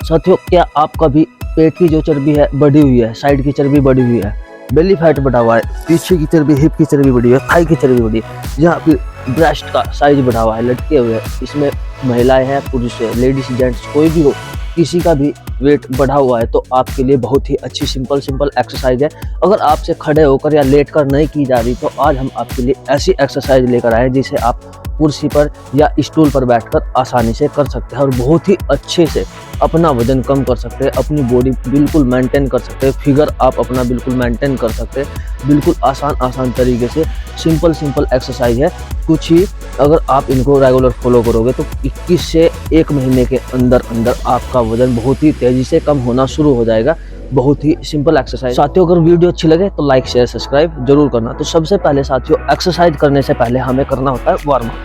साथियों, क्या आपका भी पेट की जो चर्बी है बढ़ी हुई है, साइड की चर्बी बढ़ी हुई है, बेली फैट बढ़ा हुआ है, पीछे की चर्बी, हिप की चर्बी बढ़ी हुई है, थाई की चर्बी बढ़ी है, जहाँ पे ब्रेस्ट का साइज बढ़ा हुआ है, लटके हुए हैं, इसमें महिलाएं हैं, पुरुष है, लेडीज जेंट्स कोई भी हो, किसी का भी वेट बढ़ा हुआ है तो आपके लिए बहुत ही अच्छी सिंपल एक्सरसाइज है। अगर आपसे खड़े होकर या लेट कर नहीं की जा रही तो आज हम आपके लिए ऐसी एक्सरसाइज लेकर आए जिसे आप कुर्सी पर या स्टूल पर बैठकर आसानी से कर सकते हैं और बहुत ही अच्छे से अपना वजन कम कर सकते हैं, अपनी बॉडी बिल्कुल मेंटेन कर सकते हैं, फिगर आप अपना बिल्कुल मेंटेन कर सकते हैं। बिल्कुल आसान तरीके से सिंपल एक्सरसाइज है। कुछ ही अगर आप इनको रेगुलर फॉलो करोगे तो 21 से 1 महीने के अंदर आपका वजन बहुत ही तेजी से कम होना शुरू हो जाएगा। बहुत ही सिंपल एक्सरसाइज। साथियों, अगर वीडियो अच्छी लगे तो लाइक शेयर सब्सक्राइब जरूर करना। तो सबसे पहले साथियों, एक्सरसाइज करने से पहले हमें करना होता है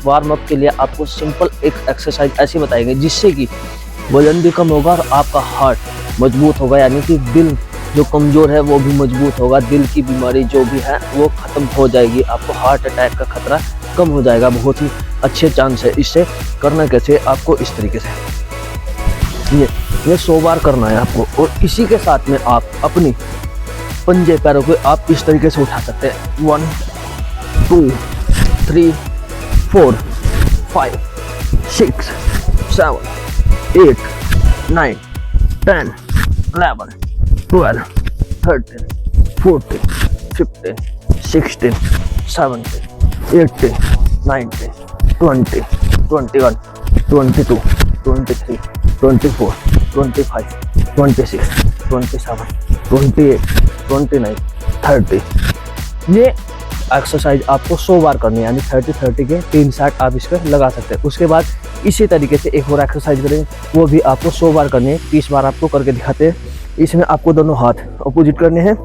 वार्म अप के लिए आपको सिंपल एक एक्सरसाइज ऐसी बताएंगे जिससे कि वजन भी कम होगा और आपका हार्ट मजबूत होगा, यानी कि दिल जो कमजोर है वो भी मजबूत होगा, दिल की बीमारी जो भी है वो खत्म हो जाएगी, आपको हार्ट अटैक का खतरा कम हो जाएगा। बहुत ही अच्छे चांस है। इससे करना कैसे, आपको इस तरीके से ये 100 बार करना है आपको, और इसी के साथ में आप अपनी पंजे पैरों को आप इस तरीके से उठा सकते हैं। 1 2 3 4 5 6 7 8 9 10 11 12 13 14 15 16 17 18 19 20 21 22 23 24 25 26 27 28 29 30। ये एक्सरसाइज आपको 100 बार करनी है, यानी 30 के 3 सेट आप इस पर लगा सकते हैं। उसके बाद इसी तरीके से एक और एक्सरसाइज करेंगे, वो भी आपको 100 बार करनी है। 30 बार आपको करके दिखाते हैं। इसमें आपको दोनों हाथ अपोजिट करने हैं,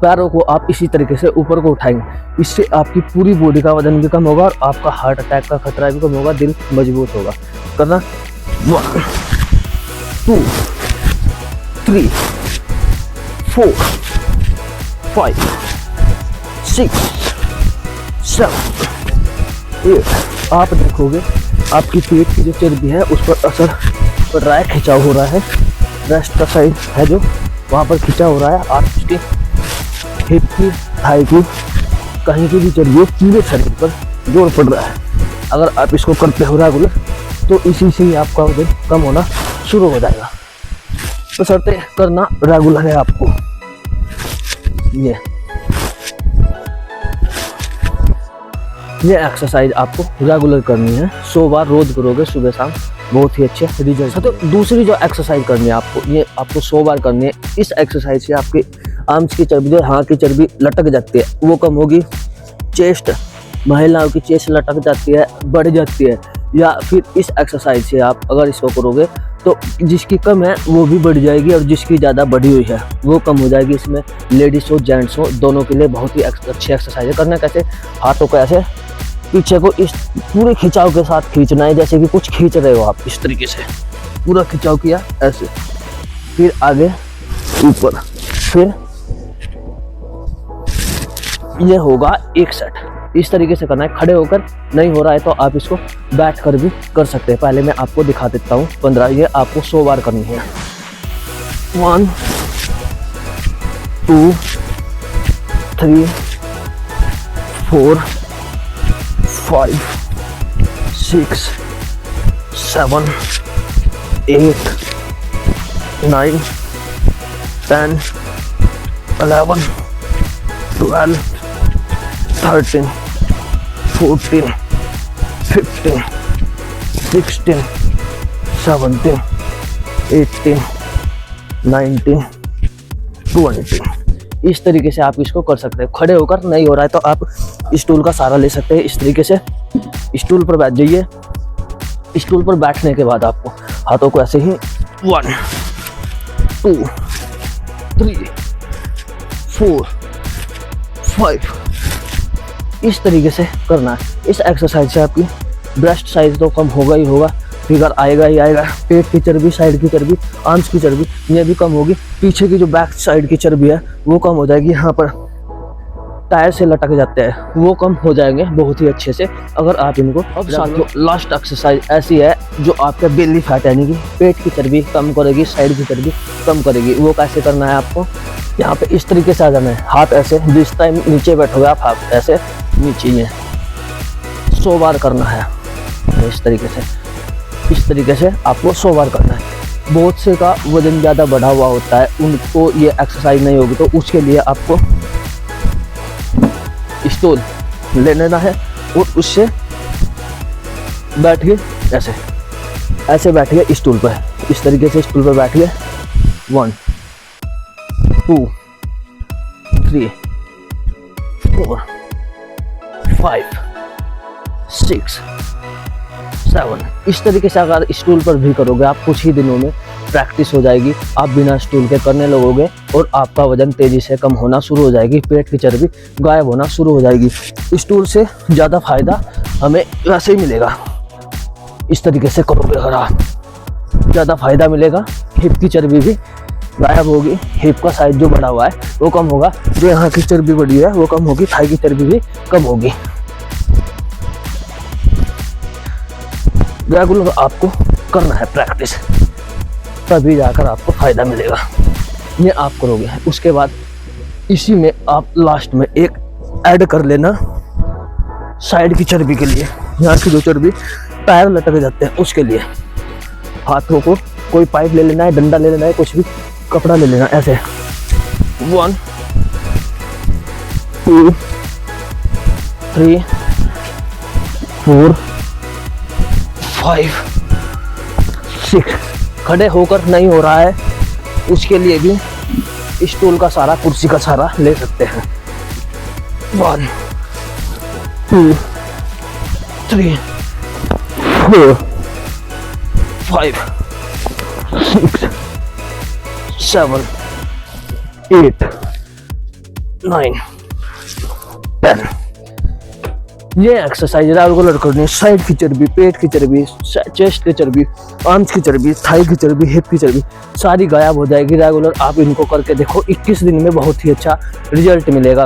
पैरों को आप इसी तरीके से ऊपर को उठाएंगे। इससे आपकी पूरी बॉडी का वजन भी कम होगा और आपका हार्ट अटैक का खतरा भी कम होगा, दिल मजबूत होगा। करना 1 2 3 4 5 6 7 8। आप देखोगे आपकी पेट की जो चर्बी है उस पर असर पड़ रहा है, खिंचाव हो रहा है, ब्रेस्ट का साइड है जो वहाँ पर खिंचाव हो रहा है, आप उसके हिप की, थाई की, कहीं की भी चर्बी पूरे शरीर पर जोर पड़ रहा है। अगर आप इसको करते हो रेगुलर तो इसी से ही आपका वजन कम होना शुरू हो जाएगा। तो शर्ते करना रेगुलर है आपको। ये एक्सरसाइज आपको रेगुलर करनी है, 100 बार रोज करोगे सुबह शाम, बहुत ही अच्छे रिजल्ट। तो दूसरी जो एक्सरसाइज करनी है आपको, ये आपको 100 बार करनी है। इस एक्सरसाइज से आपके आर्म्स की चर्बी, जो हाथ की चर्बी लटक जाती है वो कम होगी। चेस्ट, महिलाओं की चेस्ट लटक जाती है, बढ़ जाती है, या फिर इस एक्सरसाइज से आप अगर इसको करोगे तो जिसकी कम है वो भी बढ़ जाएगी और जिसकी ज़्यादा बढ़ी हुई है वो कम हो जाएगी। इसमें लेडीज हो जेंट्स हो दोनों के लिए बहुत ही अच्छी एक्सरसाइज है। करना कैसे, हाथों को ऐसे पीछे को इस पूरे खिंचाव के साथ खींचना है, जैसे कि कुछ खींच रहे हो आप, इस तरीके से पूरा खिंचाव किया ऐसे, फिर आगे ऊपर, फिर ये होगा 1 सेट। इस तरीके से करना है। खड़े होकर नहीं हो रहा है तो आप इसको बैठ कर भी कर सकते हैं। पहले मैं आपको दिखा देता हूँ 15। ये आपको 100 बार करनी है। 1 2 3 4 5 6 7 8 9 10 11 12 13 14 15 16 17 18 19 20। इस तरीके से आप इसको कर सकते हैं। खड़े होकर नहीं हो रहा है तो आप स्टूल का सहारा ले सकते हैं। इस तरीके से स्टूल पर बैठ जाइए। स्टूल पर बैठने के बाद आपको हाथों को ऐसे ही 1 2 3 4 5 इस तरीके से करना है। इस एक्सरसाइज से आपकी ब्रेस्ट साइज तो कम होगा ही होगा, फिगर आएगा ही आएगा। पेट की चर्बी, साइड की चर्बी, आर्म्स की चर्बी ये भी कम होगी। पीछे की जो बैक साइड की चर्बी है वो कम हो जाएगी। यहाँ पर टायर से लटक जाते हैं वो कम हो जाएंगे बहुत ही अच्छे से अगर आप इनको। अब साथियों लास्ट एक्सरसाइज ऐसी है जो आपका बेली फैट यानी कि पेट की चर्बी कम करेगी, साइड की चर्बी कम करेगी। वो कैसे करना है आपको, यहाँ पे इस तरीके से आ जाना है, हाथ ऐसे, जिस टाइम नीचे बैठोगे आप हाथ ऐसे नीचे में 100 बार करना है। इस तरीके से आपको 100 बार करना है। बहुत से का वजन ज़्यादा बढ़ा हुआ होता है, उनको ये एक्सरसाइज नहीं होगी, तो उसके लिए आपको स्टूल ले लेना है और उससे बैठिए, ऐसे बैठिए स्टूल पर, इस तरीके से स्टूल पर बैठिए। 1 2 3 4 5 6 7। इस तरीके से अगर स्टूल पर भी करोगे आप, कुछ ही दिनों में प्रैक्टिस हो जाएगी, आप बिना स्टूल के करने लगोगे और आपका वजन तेजी से कम होना शुरू हो जाएगी, पेट की चर्बी गायब होना शुरू हो जाएगी। स्टूल से ज़्यादा फायदा हमें वैसे ही मिलेगा, इस तरीके से करोगे अगर आप, ज़्यादा फायदा मिलेगा। हिप की चर्बी भी गायब होगी, हिप का साइज जो बढ़ा हुआ है वो कम होगा, जो यहाँ की चर्बी बढ़ी है वो कम होगी, थाई की चर्बी भी कम होगी। रेगुलर आपको करना है प्रैक्टिस, तभी जाकर आपको फायदा मिलेगा। ये आप करोगे, उसके बाद इसी में आप लास्ट में एक ऐड कर लेना साइड की चर्बी के लिए, यहाँ की जो चर्बी पैर लटक जाते हैं उसके लिए। हाथों को कोई पाइप ले लेना है, डंडा ले लेना है, कुछ भी कपड़ा ले लेना, ऐसे 1 2 3 4 5 6। खड़े होकर नहीं हो रहा है, उसके लिए भी स्टूल का सहारा, कुर्सी का सहारा ले सकते हैं। 1 2 3 4 5 6 7 8 9 10। ये एक्सरसाइज रेगुलर करनी है। साइड की चर्बी, पेट की चर्बी, चेस्ट की चर्बी, आर्म्स की चर्बी, थाई की चर्बी, हिप की चर्बी सारी गायब हो जाएगी। रेगुलर आप इनको करके देखो, 21 दिन में बहुत ही अच्छा रिजल्ट मिलेगा।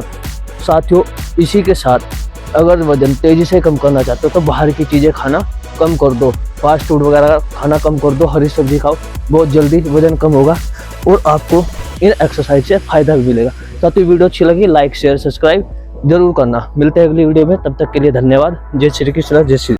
साथियों इसी के साथ अगर वजन तेजी से कम करना चाहते हो तो बाहर की चीज़ें खाना कम कर दो, फास्ट फूड वगैरह खाना कम कर दो, हरी सब्जी खाओ, बहुत जल्दी वजन कम होगा और आपको इन एक्सरसाइज से फ़ायदा भी मिलेगा। साथियों वीडियो अच्छी लगी लाइक शेयर सब्सक्राइब जरूर करना। मिलते हैं अगली वीडियो में, तब तक के लिए धन्यवाद। जय श्री कृष्ण, जय श्री।